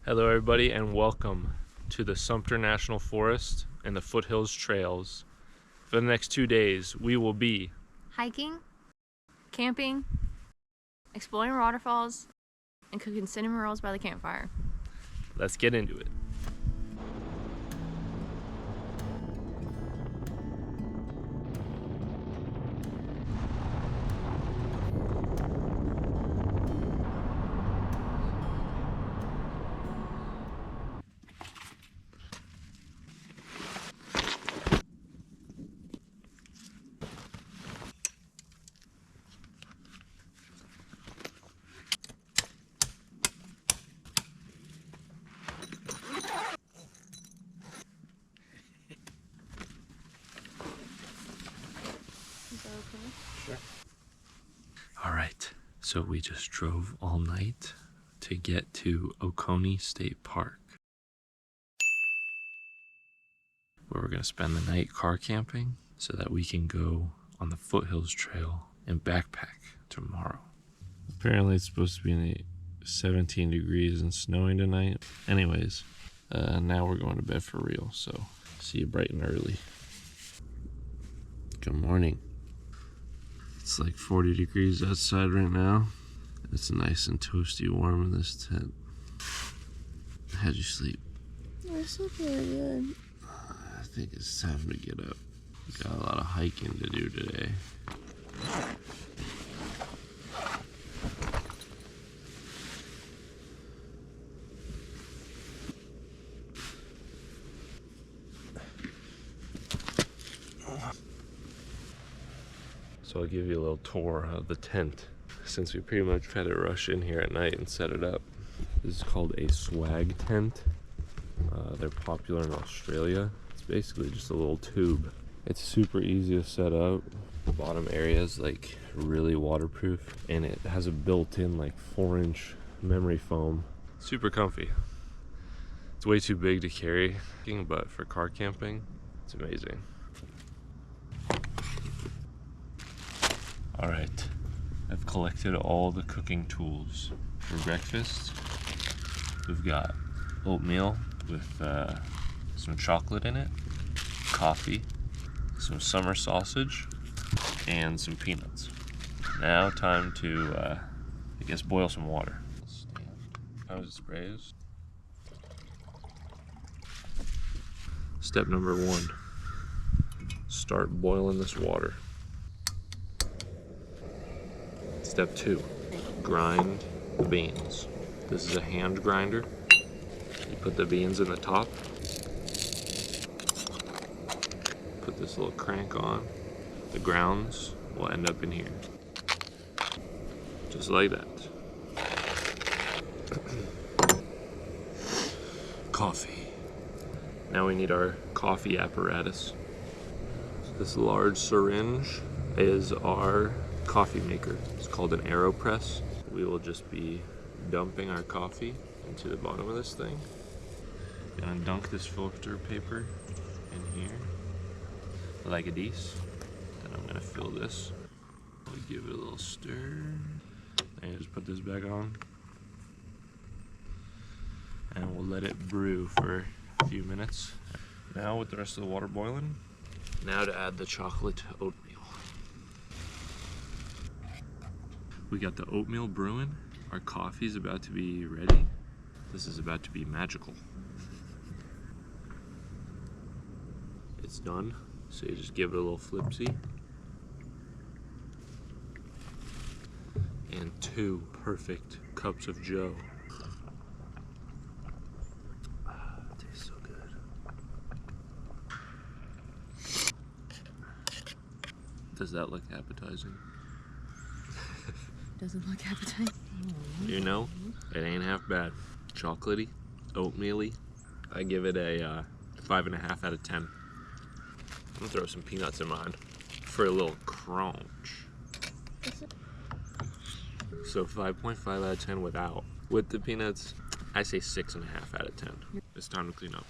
Hello everybody and welcome to the Sumter National Forest and the Foothills Trails. For the next 2 days, we will be hiking, camping, exploring waterfalls, and cooking cinnamon rolls by the campfire. Let's get into it. Sure. All right, so we just drove all night to get to Oconee State Park, where we're gonna spend the night car camping so that we can go on the Foothills Trail and backpack tomorrow. Apparently it's supposed to be in the 17 degrees and snowing tonight. Anyways, now we're going to bed for real, so see you bright and early. Good morning. It's like 40 degrees outside right now. It's nice and toasty warm in this tent. How'd you sleep? I slept really good. I think it's time to get up. Got a lot of hiking to do today. So I'll give you a little tour of the tent, since we pretty much had to rush in here at night and set it up. This is called a swag tent. They're popular in Australia. It's basically just a little tube. It's super easy to set up. The bottom area is like really waterproof, and it has a built-in like 4-inch memory foam. Super comfy. It's way too big to carry, but for car camping, it's amazing. All right, I've collected all the cooking tools. For breakfast, we've got oatmeal with some chocolate in it, coffee, some summer sausage, and some peanuts. Now time to, I guess, boil some water. How does it sprays? Step number 1, start boiling this water. Step 2, grind the beans. This is a hand grinder. You put the beans in the top. Put this little crank on. The grounds will end up in here. Just like that. Coffee. Now we need our coffee apparatus. This large syringe is our coffee maker. It's called an AeroPress. We will just be dumping our coffee into the bottom of this thing. Gonna dunk this filter paper in here like a this. Then I'm gonna fill this. We'll give it a little stir. And just put this back on. And we'll let it brew for a few minutes. Now with the rest of the water boiling, now to add the chocolate oatmeal. We got the oatmeal brewing. Our coffee's about to be ready. This is about to be magical. It's done, so you just give it a little flipsy. And 2 perfect cups of joe. It tastes so good. Does that look appetizing? Doesn't look appetizing. You know, it ain't half bad. Chocolatey, oatmeal-y. I give it a 5.5 out of 10. I'm gonna throw some peanuts in mine for a little crunch. So 5.5 out of 10 without. With the peanuts, I say 6.5 out of 10. It's time to clean up.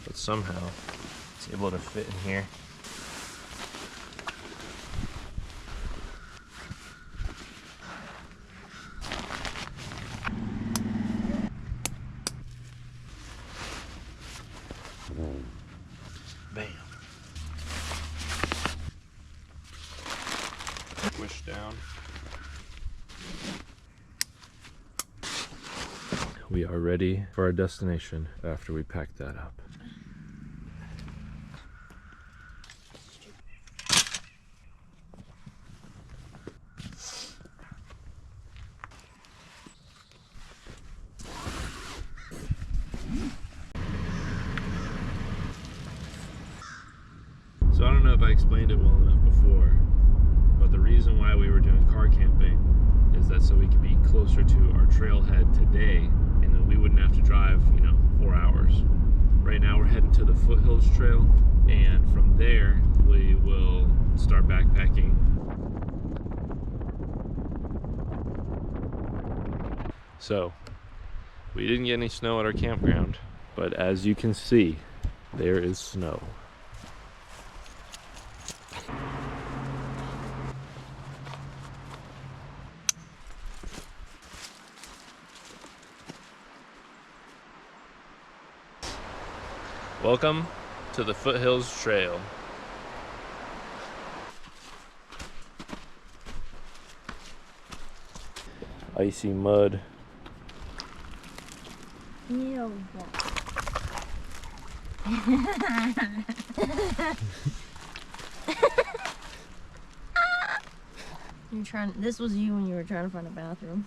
But somehow it's able to fit in here. squished down. We are ready for our destination after we pack that up. So I don't know if I explained it well enough before, but the reason why we were doing car camping is that so we could be closer to our trailhead today, and that we wouldn't have to drive, 4 hours. Right now we're heading to the Foothills trail, and from there we will start backpacking. So we didn't get any snow at our campground, but as you can see, there is snow. Welcome to the Foothills Trail. Icy mud. Ew. This was you when you were trying to find a bathroom.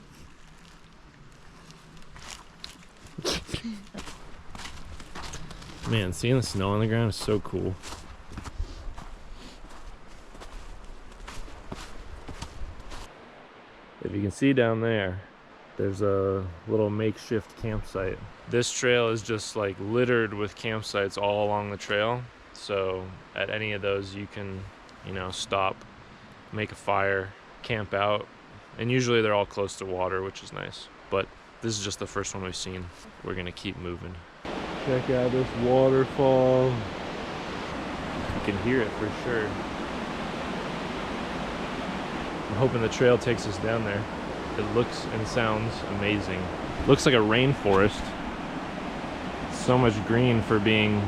Man, seeing the snow on the ground is so cool. If you can see down there, there's a little makeshift campsite. This trail is just like littered with campsites all along the trail. So at any of those you can, stop, make a fire, camp out. And usually they're all close to water, which is nice. But this is just the first one we've seen. We're gonna keep moving. Check out this waterfall. You can hear it for sure. I'm hoping the trail takes us down there. It looks and sounds amazing. Looks like a rainforest. So much green for being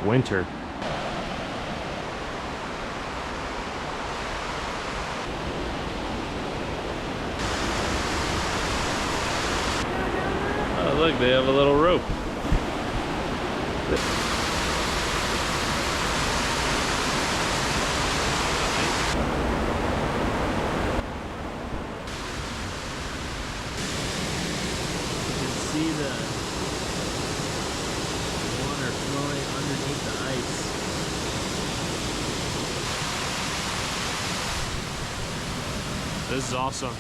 winter. Oh, look, they have a little rope. See the water flowing underneath the ice. This is awesome.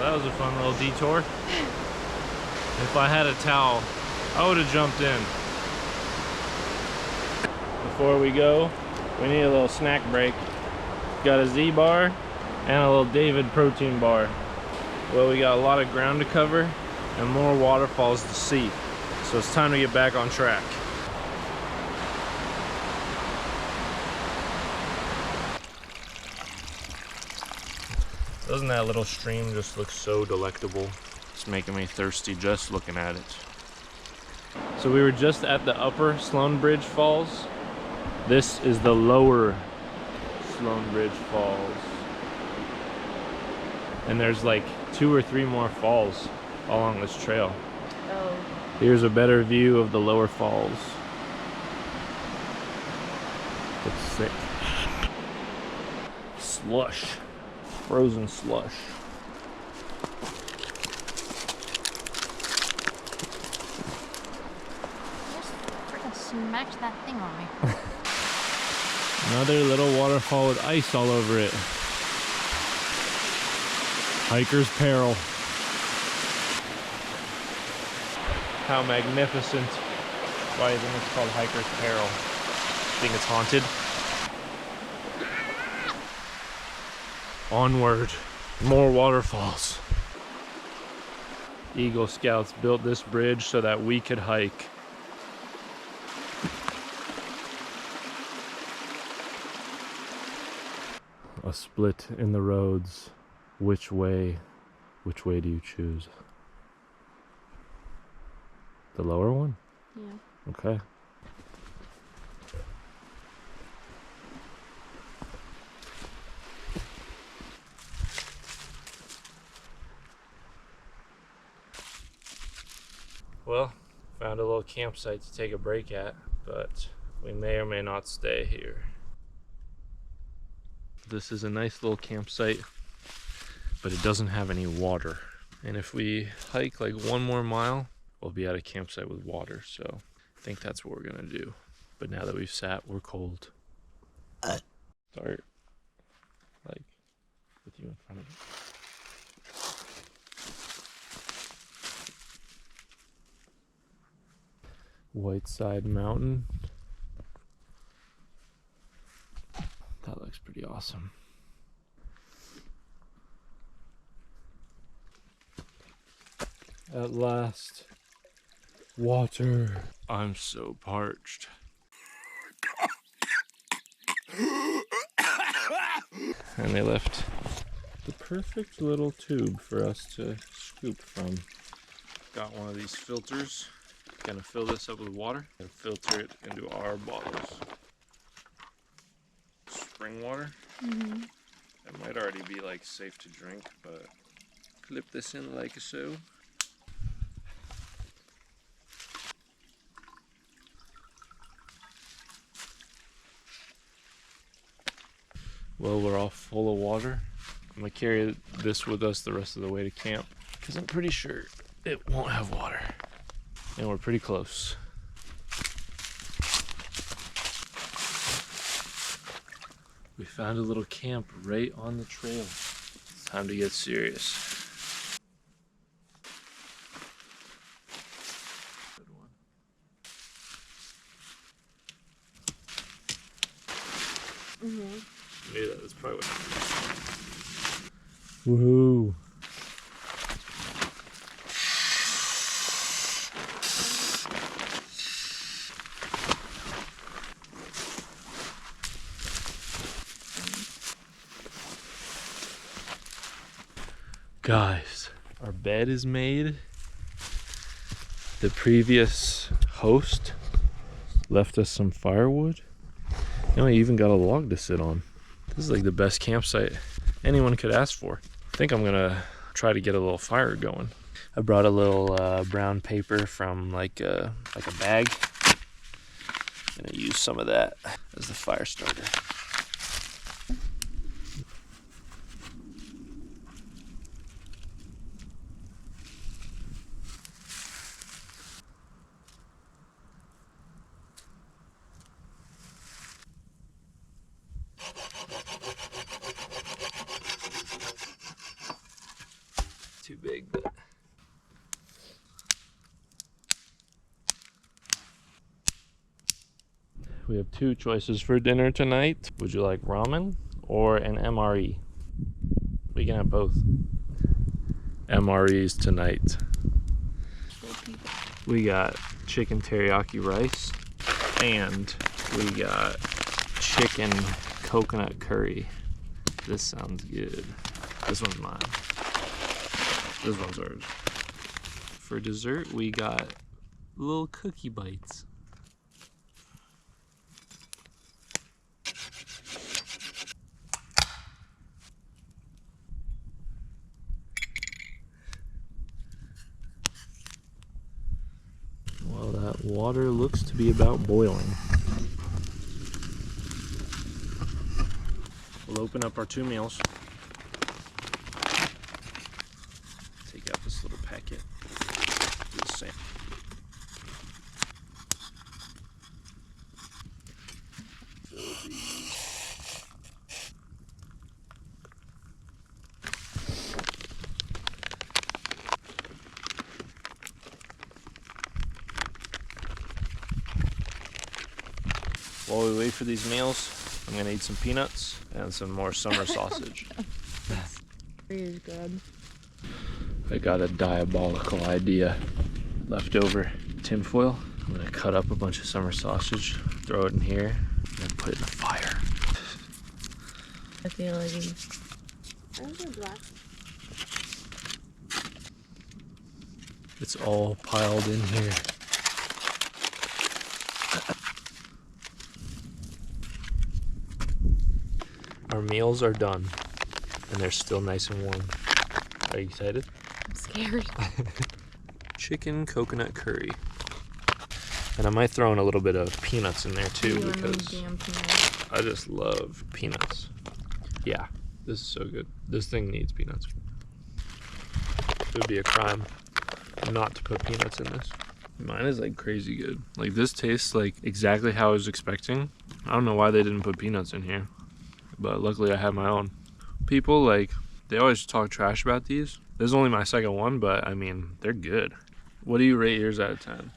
That was a fun little detour. If I had a towel, I would have jumped in. Before we go, we need a little snack break. Got a Z-bar and a little David protein bar. Well, we got a lot of ground to cover and more waterfalls to see. So it's time to get back on track. Doesn't that little stream just look so delectable? It's making me thirsty just looking at it. So we were just at the upper Sloan Bridge Falls. This is the lower Sloan Bridge Falls. And there's like 2 or 3 more falls along this trail. Oh. Here's a better view of the lower falls. Looks sick. Slush. Frozen slush. Just freaking smashed that thing on me. Another little waterfall with ice all over it. Hiker's peril. How magnificent. Why do you think it's called Hiker's Peril? Think it's haunted? Onward. More waterfalls. Eagle Scouts built this bridge so that we could hike. a split in the roads. Which way do you choose? The lower one? Yeah. Okay. Well, found a little campsite to take a break at, but we may or may not stay here. This is a nice little campsite, but it doesn't have any water. And if we hike like 1 more mile, we'll be at a campsite with water. So I think that's what we're gonna do. But now that we've sat, we're cold. Start like with you in front of me. Whiteside Mountain. That looks pretty awesome. At last, water. I'm so parched. And they left the perfect little tube for us to scoop from. Got one of these filters. Gonna fill this up with water and filter it into our bottles. Spring water. It might already be like safe to drink, but clip this in like so. Well, we're all full of water. I'm gonna carry this with us the rest of the way to camp because I'm pretty sure it won't have water. And we're pretty close. We found a little camp right on the trail. It's time to get serious. Good one. Yeah, that's probably what happened. Woohoo! Guys, our bed is made. The previous host left us some firewood. And we even got a log to sit on. This is like the best campsite anyone could ask for. I think I'm gonna try to get a little fire going. I brought a little brown paper from like a bag. I'm gonna use some of that as the fire starter. Too big, but we have 2 choices for dinner tonight. Would you like ramen or an MRE? We can have both. MREs tonight. We got chicken teriyaki rice and we got chicken coconut curry. This sounds good. This one's mine. This one's ours. For dessert, we got little cookie bites. Well, that water looks to be about boiling. We'll open up our 2 meals. Take out this little packet. Do the same. Fill these. While we wait for these meals, I'm gonna eat some peanuts and some more summer sausage. Is good. I got a diabolical idea. Leftover tinfoil. I'm gonna cut up a bunch of summer sausage, throw it in here, and then put it in the fire. I feel like it's all piled in here. Our meals are done, and they're still nice and warm. Are you excited? I'm scared. Chicken coconut curry. And I might throw in a little bit of peanuts in there too, because Damn peanuts. I just love peanuts. Yeah, this is so good. This thing needs peanuts. It would be a crime not to put peanuts in this. Mine is like crazy good. Like this tastes like exactly how I was expecting. I don't know why they didn't put peanuts in here, but luckily I have my own. People like, they always talk trash about these. This is only my second one, but I mean, they're good. What do you rate yours out of 10?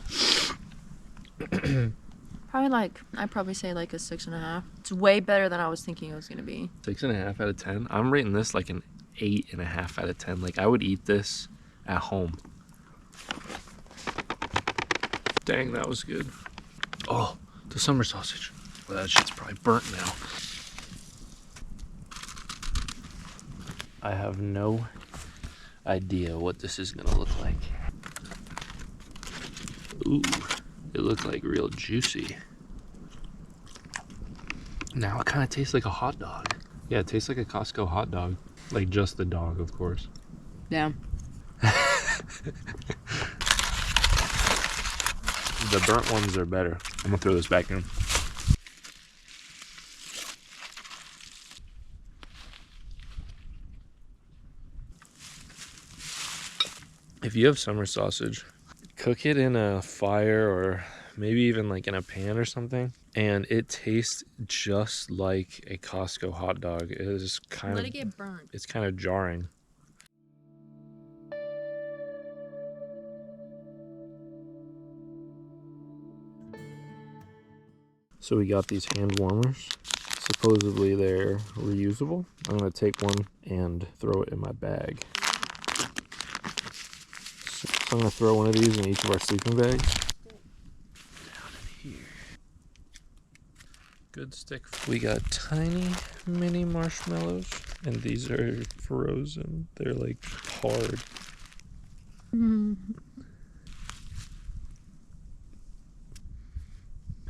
I'd probably say like a 6.5. It's way better than I was thinking it was gonna be. 6.5 out of 10. I'm rating this like an 8.5 out of 10. Like I would eat this at home. Dang, that was good. Oh, the summer sausage. Well, that shit's probably burnt now. I have no idea what this is gonna look like. Ooh, it looked like real juicy. Now it kind of tastes like a hot dog. Yeah, it tastes like a Costco hot dog. Like just the dog, of course. Damn. The burnt ones are better. I'm gonna throw this back in. If you have summer sausage, cook it in a fire or maybe even like in a pan or something, and it tastes just like a Costco hot dog. It is kind Let of, it get burnt. it's kind of jarring. So we got these hand warmers. Supposedly they're reusable. I'm gonna take one and throw it in my bag. So I'm gonna throw one of these in each of our sleeping bags. Down in here. Good stick. We got tiny mini marshmallows, and these are frozen. They're like hard.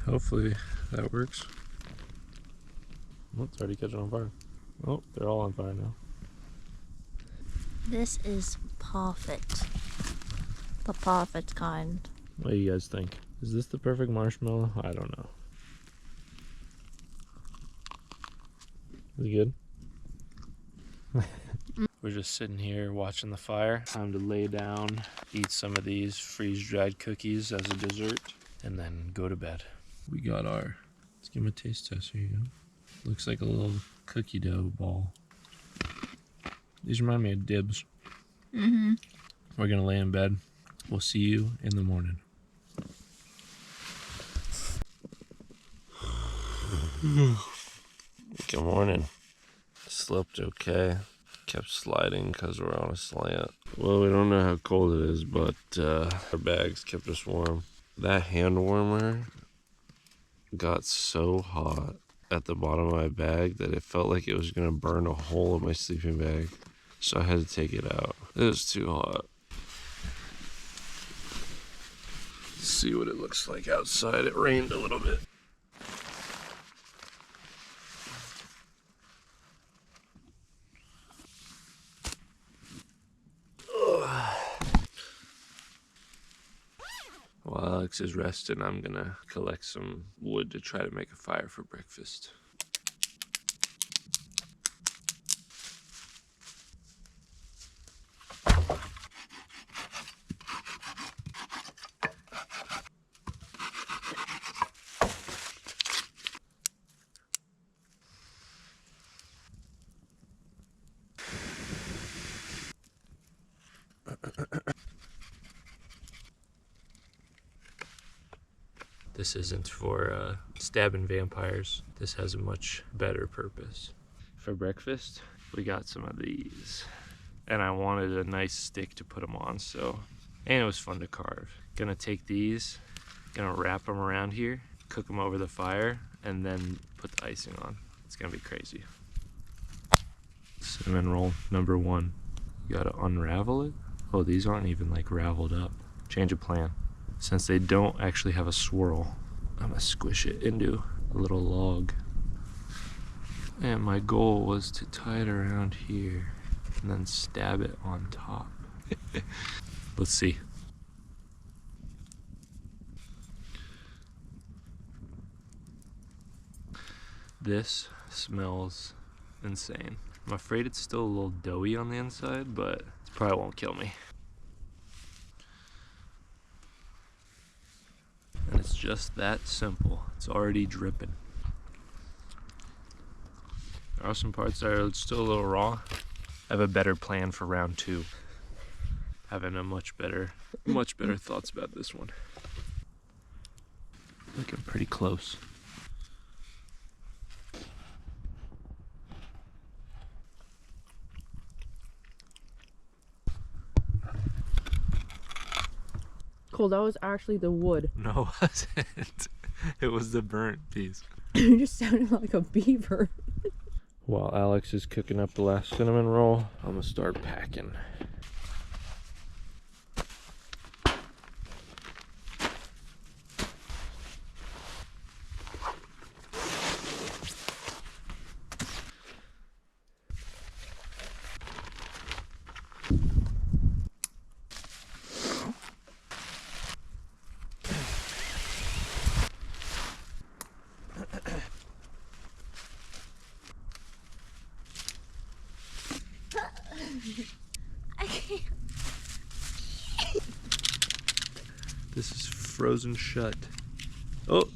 Hopefully that works. Oh, it's already catching on fire. Oh, they're all on fire now. This is perfect. The perfect kind. What do you guys think? Is this the perfect marshmallow? I don't know. Is it good? We're just sitting here watching the fire. Time to lay down, eat some of these freeze-dried cookies as a dessert, and then go to bed. We got our, let's give them a taste test. Here you go. Looks like a little cookie dough ball. These remind me of dibs. Mm-hmm. We're gonna lay in bed. We'll see you in the morning. Good morning. Slept okay. Kept sliding because we're on a slant. Well, we don't know how cold it is, but our bags kept us warm. That hand warmer got so hot at the bottom of my bag that it felt like it was gonna burn a hole in my sleeping bag. So I had to take it out. It was too hot. Let's see what it looks like outside. It rained a little bit. While Alex is resting, I'm gonna collect some wood to try to make a fire for breakfast. This isn't for stabbing vampires. This has a much better purpose. For breakfast, we got some of these. And I wanted a nice stick to put them on, so. And it was fun to carve. Gonna take these, gonna wrap them around here, cook them over the fire, and then put the icing on. It's gonna be crazy. Cinnamon roll number 1. You gotta unravel it. Oh, these aren't even like raveled up. Change of plan. Since they don't actually have a swirl, I'm gonna squish it into a little log. And my goal was to tie it around here and then stab it on top. Let's see. This smells insane. I'm afraid it's still a little doughy on the inside, but it probably won't kill me. And it's just that simple. It's already dripping. There are some parts that are still a little raw. I have a better plan for round 2. Having a much better thoughts about this one. Looking pretty close. Cole, that was actually the wood. No, it wasn't. It was the burnt piece. You just sounded like a beaver. While Alex is cooking up the last cinnamon roll, I'm gonna start packing. This is frozen shut. Oh!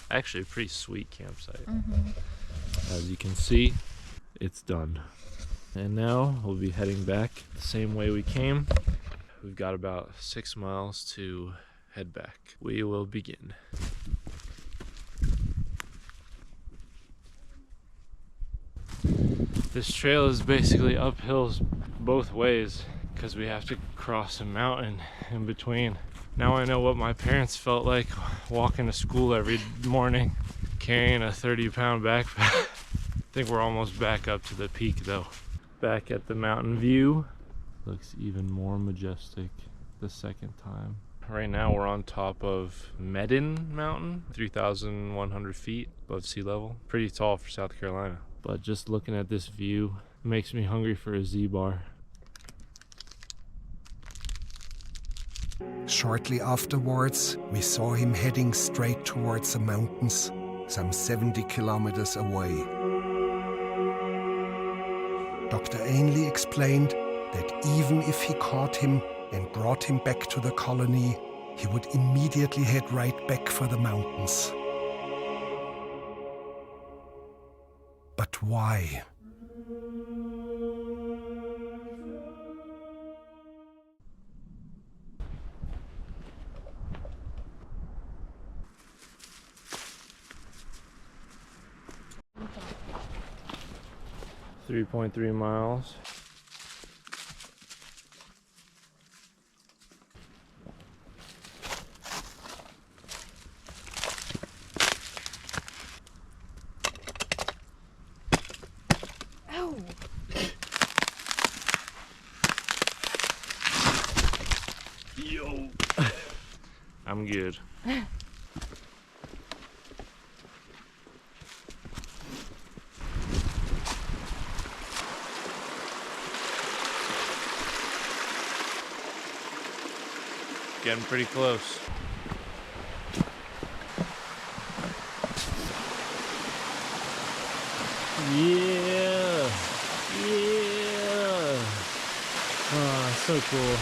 Actually a pretty sweet campsite. As you can see, it's done. And now we'll be heading back the same way we came. We've got about 6 miles to head back. We will begin. This trail is basically uphills both ways because we have to cross a mountain in between. Now I know what my parents felt like walking to school every morning carrying a 30-pound backpack. I think we're almost back up to the peak though. Back at the mountain view. Looks even more majestic the second time. Right now we're on top of Medin Mountain, 3,100 feet above sea level. Pretty tall for South Carolina. But just looking at this view makes me hungry for a Z-bar. Shortly afterwards, we saw him heading straight towards the mountains, some 70 kilometers away. Dr. Ainley explained that even if he caught him and brought him back to the colony, he would immediately head right back for the mountains. But why? .3 miles. Ow! Yo! I'm good. Getting pretty close. Yeah! Yeah! Oh, so cool.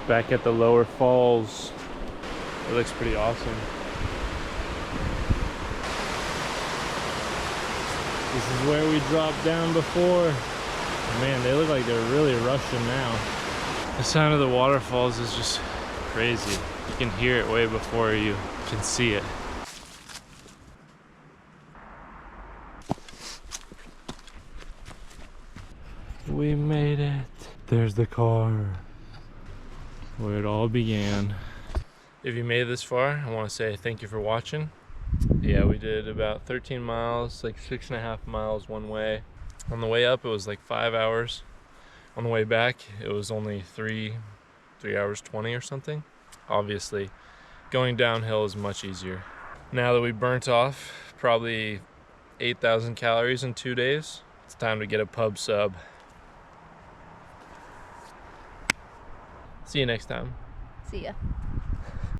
Back at the lower falls. It looks pretty awesome. This is where we dropped down before. Man, they look like they're really rushing now. The sound of the waterfalls is just crazy. You can hear it way before you can see it. We made it. There's the car. Where it all began. If you made it this far, I want to say thank you for watching. Yeah, we did about 13 miles, like 6.5 miles one way. On the way up, it was like 5 hours. On the way back, it was only 3 hours 20 or something. Obviously, going downhill is much easier. Now that we burnt off probably 8,000 calories in 2 days, it's time to get a pub sub. See you next time. See ya.